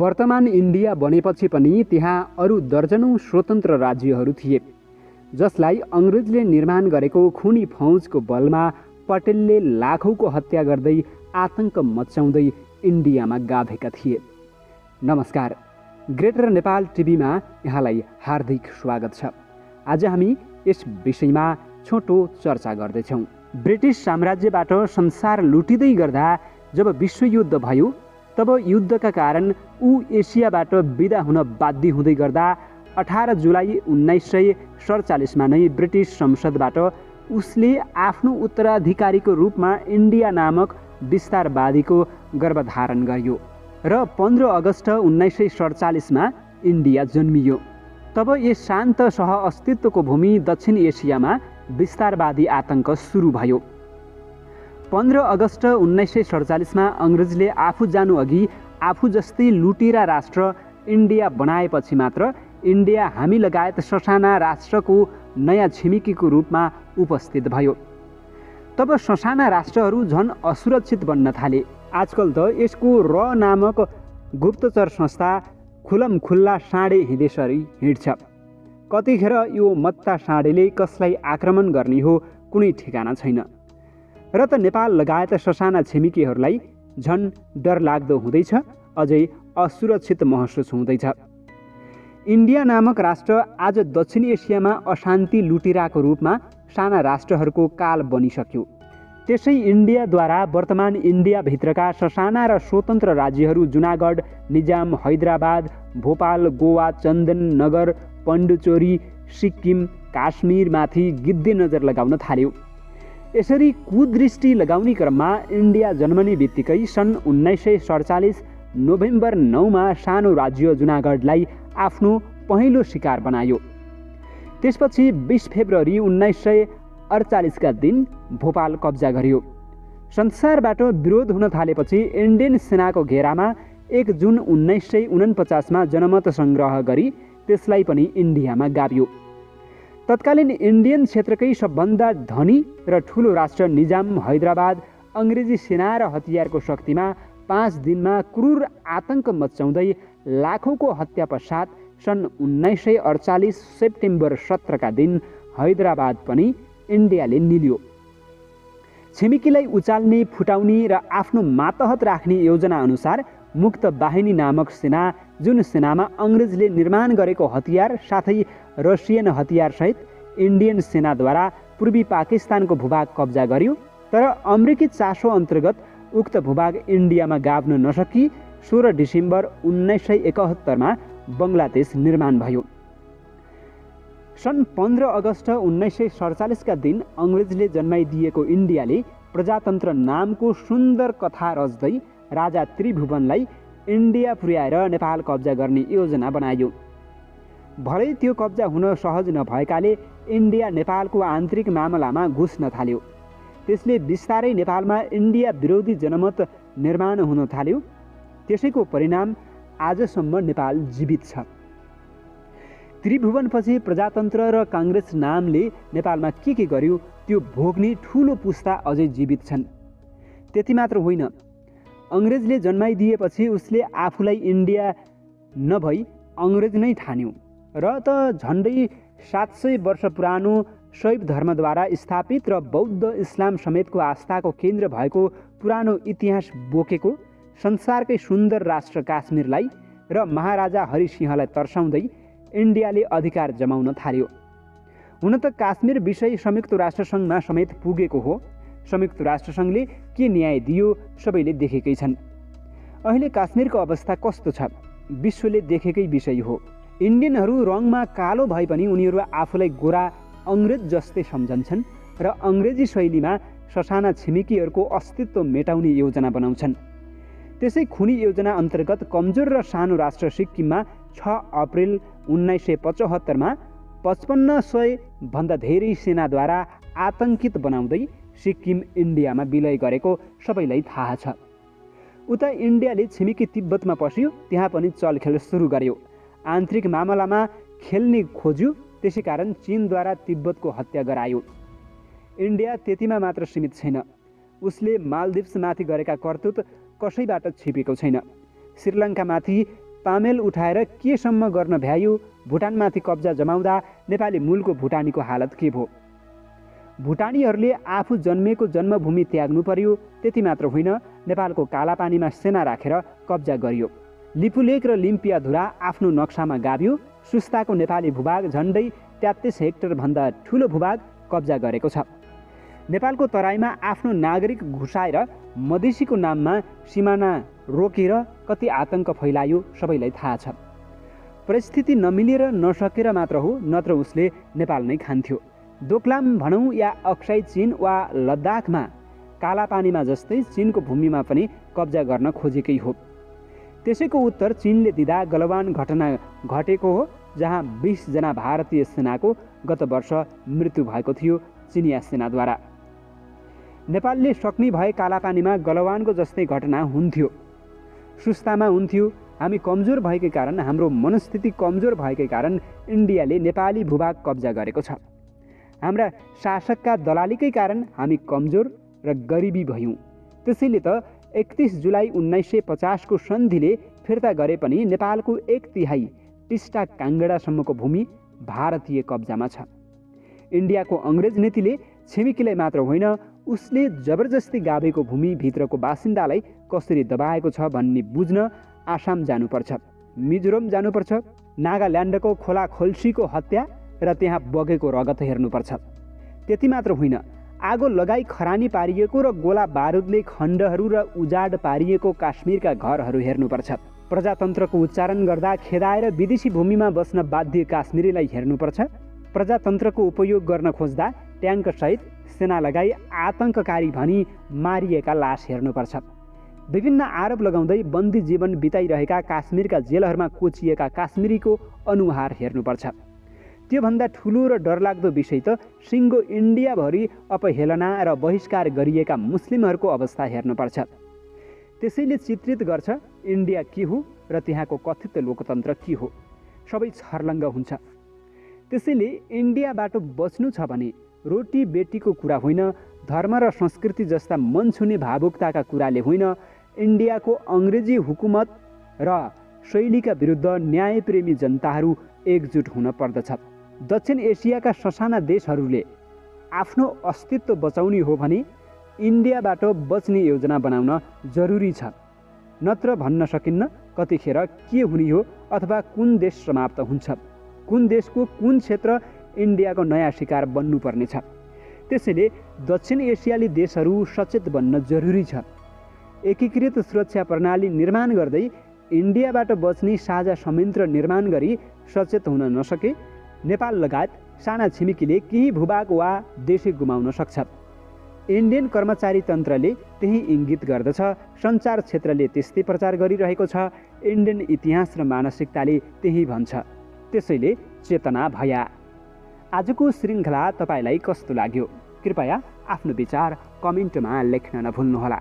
वर्तमान इन्डिया बनेपछि पनि त्यहाँ अरू दर्जनौं स्वतन्त्र राज्यहरू थिए जसलाई अङ्ग्रेजले निर्माण गरेको खुनी फौजको बलमा पटेलले लाखौंको हत्या गर्दै आतंक मचाउँदै इन्डियामा गाभेका थिए। नमस्कार, ग्रेटर नेपाल टिभीमा यहाँलाई हार्दिक स्वागत छ। आज हामी यस विषयमा छोटो चर्चा गर्दैछौँ। ब्रिटिस साम्राज्यबाट संसार लुटिँदै गर्दा जब विश्वयुद्ध भयो तब युद्धका कारण ऊ एसियाबाट बिदा हुन बाध्य हुँदै गर्दा 18 जुलाई 1947 मा नै ब्रिटिस संसदबाट उसले आफ्नो उत्तराधिकारीको रूपमा इन्डिया नामक विस्तारवादीको गर्भधारण गर्यो र 15 अगस्त 1947 मा इन्डिया जन्मियो। तब यस शान्त सह अस्तित्वको भूमि दक्षिण एसियामा विस्तारवादी आतंक सुरु भयो। 15 अगस्त 1947 मा अङ्ग्रेजले आफू जानु अघि आफू जस्तै लुटेरा राष्ट्र इन्डिया बनाएपछि मात्र इन्डिया हामी लगायत ससाना राष्ट्रको नयाँ छिमेकीको रूपमा उपस्थित भयो। तब ससाना राष्ट्रहरू झन् असुरक्षित बन्न थाले। आजकल त यसको र नामक गुप्तचर संस्था खुल्ला साँडे हिँडेसरी हिँड्छ। कतिखेर यो मत्ता साँडेले कसलाई आक्रमण गर्ने हो कुनै ठेगाना छैन र त नेपाल लगायत ससाना छिमेकीहरूलाई झन् डरलाग्दो हुँदैछ, अझै असुरक्षित महसुस हुँदैछ। इन्डिया नामक राष्ट्र आज दक्षिण एसियामा अशान्ति लुटिराको रूपमा साना राष्ट्रहरूको काल बनिसक्यो। त्यसै इन्डियाद्वारा वर्तमान इन्डियाभित्रका ससाना र स्वतन्त्र राज्यहरू जुनागढ, निजाम, हैदराबाद, भोपाल, गोवा, चन्दन नगर, पण्डुचेरी, सिक्किम, काश्मीरमाथि गिद्धे नजर लगाउन थाल्यो। यसरी कुदृष्टि लगाउने क्रममा इन्डिया जन्मने बित्तिकै सन् 1947 नोभेम्बर 9 मा सानो राज्य जुनागढलाई आफ्नो पहिलो शिकार बनायो। त्यसपछि 20 फेब्रुअरी 1948 का दिन भोपाल कब्जा गर्यो। संसारबाट विरोध हुन थालेपछि इन्डियन सेनाको घेरामा 1 जुन 1949 मा जनमत सङ्ग्रह गरी त्यसलाई पनि इन्डियामा गाभियो। तत्कालीन इन्डियन क्षेत्रकै सबभन्दा धनी र ठुलो राष्ट्र निजाम हैदराबाद अङ्ग्रेजी सेना र हतियारको शक्तिमा 5 दिनमा क्रूर आतंक मचाउँदै लाखौंको हत्या पश्चात सन् 1948 सेप्टेम्बर 17 का दिन हैदराबाद पनि इन्डियाले निल्यो। छिमेकीलाई उचाल्ने, फुटाउने र आफ्नो मातहत राख्ने योजना अनुसार मुक्त बाहिनी नामक सेना, जुन सेनामा अङ्ग्रेजले निर्माण गरेको हतियार साथै रसियन हतियारसहित इन्डियन सेनाद्वारा पूर्वी पाकिस्तानको भूभाग कब्जा गर्यो, तर अमेरिकी चासो अन्तर्गत उक्त भूभाग इन्डियामा गाभ्न नसकी 16 डिसेम्बर 1971 मा बङ्गलादेश निर्माण भयो। सन् 15 अगस्त 1947 का दिन अङ्ग्रेजले जन्माइदिएको इन्डियाले प्रजातन्त्र नामको सुन्दर कथा रच्दै राजा त्रिभुवनलाई इन्डिया पुर्याएर नेपाल कब्जा गर्ने योजना बनायो। भरै त्यो कब्जा हुन सहज नभएकाले इन्डिया नेपालको आन्तरिक मामलामा घुस्न थाल्यो। त्यसले बिस्तारै नेपालमा इन्डिया विरोधी जनमत निर्माण हुन थाल्यो। त्यसैको परिणाम आजसम्म नेपाल जीवित छ। त्रिभुवनपछि प्रजातन्त्र र काङ्ग्रेस नामले नेपालमा के गर्यो त्यो भोग्ने ठुलो पुस्ता अझै जीवित छन्। त्यति मात्र होइन, अङ्ग्रेजले जन्माइदिएपछि उसले आफूलाई इन्डिया नभई अङ्ग्रेज नै ठान्यो र त झन्डै 700 वर्ष पुरानो शैव धर्मद्वारा स्थापित र बौद्ध इस्लाम समेतको आस्थाको केन्द्र भएको पुरानो इतिहास बोकेको संसारकै सुन्दर राष्ट्र काश्मीरलाई र महाराजा हरिसिंहलाई तर्साउँदै इन्डियाले अधिकार जमाउन थाल्यो। हुन त काश्मीर विषय संयुक्त राष्ट्रसङ्घमा समेत पुगेको हो। संयुक्त राष्ट्रसङ्घले के न्याय दियो सबैले देखेकै छन्। अहिले काश्मीरको अवस्था कस्तो छ विश्वले देखेकै विषय हो। इन्डियनहरू रङमा कालो भए पनि उनीहरू आफूलाई गोरा अङ्ग्रेज जस्तै सम्झन्छन् र अङ्ग्रेजी शैलीमा ससाना छिमेकीहरूको अस्तित्व मेटाउने योजना बनाउँछन्। त्यसै खुनी योजना अन्तर्गत कमजोर र सानो राष्ट्र सिक्किममा 6 अप्रिल 1975 मा 5500 भन्दा धेरै सेनाद्वारा आतंकित बनाउँदै सिक्किम इन्डियामा विलय गरेको सबैलाई थाहा छ। उता इन्डियाले छिमेकी तिब्बतमा पस्यो, त्यहाँ पनि चलखेल सुरु गर्यो। आन्तरिक मामलामा खेल्ने खोज्यो, त्यसैकारण चीनद्वारा तिब्बतको हत्या गरायो। इन्डिया त्यतिमा मात्र सीमित छैन, उसले मालदिप्समाथि गरेका करतुत कसैबाट छिपेको छैन। श्रीलङ्कामाथि पामेल उठाएर केसम्म गर्न भ्यायो? भुटानमाथि कब्जा जमाउँदा नेपाली मूलको भुटानीको हालत के भयो? भुटानीहरूले आफू जन्मेको जन्मभूमि त्याग्नु पर्यो। त्यति मात्र होइन, नेपालको कालापानीमा सेना राखेर कब्जा गरियो। लिपुलेक र लिम्पियाधुरा आफ्नो नक्सामा गाभ्यो। सुस्ताको नेपाली भूभाग झन्डै 33 हेक्टरभन्दा ठुलो भूभाग कब्जा गरेको छ। नेपालको तराईमा आफ्नो नागरिक घुसाएर मधेसीको नाममा सिमाना रोकेर कति आतंक फैलायो सबैलाई थाहा छ। परिस्थिति नमिलेर नसकेर मात्र हो, नत्र उसले नेपाल नै खान्थ्यो। दोक्लाम भनौँ या अक्साई चीन वा लद्दाखमा कालापानीमा जस्तै चीनको भूमिमा पनि कब्जा गर्न खोजेकै हो। त्यसैको उत्तर चीनले दिँदा गलवान घटना घटेको हो, जहाँ 20 जना भारतीय सेनाको गत वर्ष मृत्यु भएको थियो चिनिया सेनाद्वारा। नेपालले सक्ने भए कालापानीमा गलवानको जस्तै घटना हुन्थ्यो। सुस्तामा हुन्थ्यो। हामी कमजोर भएकै कारण, हाम्रो मनस्थिति कमजोर भएकै कारण इन्डियाले नेपाली भूभाग कब्जा गरेको छ। हाम्रा शासकका दलालीकै कारण हामी कमजोर र गरिबी भयौँ। त्यसैले त 31 जुलाई 1950 को सन्धिले फिर्ता गरे पनि नेपालको 1/3 टिस्टा काङ्गडासम्मको भूमि भारतीय कब्जामा छ। इन्डियाको अङ्ग्रेज नीतिले छिमेकीलाई मात्र होइन, उसले जबरजस्ती गाभेको भूमिभित्रको बासिन्दालाई कसरी दबाएको छ भन्ने बुझ्न आसाम जानुपर्छ, मिजोरम जानुपर्छ, नागाल्यान्डको खोला खोल्सीको हत्या र त्यहाँ बगेको रगत हेर्नुपर्छ। त्यति मात्र होइन, आगो लगाई खरानी पारिएको र गोला बारुदले खण्डहरू र उजाड पारिएको काश्मीरका घरहरू हेर्नुपर्छ। प्रजातन्त्रको उच्चारण गर्दा खेदाएर विदेशी भूमिमा बस्न बाध्य काश्मीरीलाई हेर्नुपर्छ। प्रजातन्त्रको उपयोग गर्न खोज्दा ट्याङ्कसहित सेना लगाई आतङ्ककारी भनी मारिएका लास हेर्नुपर्छ। विभिन्न आरोप लगाउँदै बन्दी जीवन बिताइरहेका काश्मीरका जेलहरूमा कोचिएका काश्मीरीको अनुहार हेर्नुपर्छ। त्योभन्दा ठुलो र डरलाग्दो विषय त सिङ्गो इन्डियाभरि अपहेलना र बहिष्कार गरिएका मुस्लिमहरूको अवस्था हेर्नुपर्छ। त्यसैले चित्रित गर्छ इन्डिया के हो र त्यहाँको कथित लोकतन्त्र के हो। सबै छर्लङ्ग हुन्छ। त्यसैले इन्डियाबाट बच्नु छ भने रोटी बेटीको कुरा होइन, धर्म र संस्कृति जस्ता मन छुने भावुकताका कुराले होइन, इन्डियाको अङ्ग्रेजी हुकुमत र शैलीका विरुद्ध न्यायप्रेमी जनताहरू एकजुट हुन पर्दछ। दक्षिण एसियाका ससाना देशहरूले आफ्नो अस्तित्व बचाउने हो भने इन्डियाबाट बच्ने योजना बनाउन जरुरी छ। नत्र भन्न सकिन्न कतिखेर के हुने हो अथवा कुन देश समाप्त हुन्छ, कुन देशको कुन क्षेत्र इन्डियाको नयाँ शिकार बन्नुपर्नेछ। त्यसैले दक्षिण एसियाली देशहरू सचेत बन्न जरुरी छ। एकीकृत सुरक्षा प्रणाली निर्माण गर्दै इन्डियाबाट बच्ने साझा संयन्त्र निर्माण गरी सचेत हुन नसके नेपाल लगायत साना छिमेकीले केही भूभाग वा देशै गुमाउन सक्छ। इन्डियन कर्मचारी तन्त्रले त्यही इङ्गित गर्दछ, सञ्चार क्षेत्रले त्यस्तै प्रचार गरिरहेको छ, इन्डियन इतिहास र मानसिकताले त्यही भन्छ। त्यसैले चेतना भया। आजको श्रृङ्खला तपाईँलाई कस्तो लाग्यो? कृपया आफ्नो विचार कमेन्टमा लेख्न नभुल्नुहोला।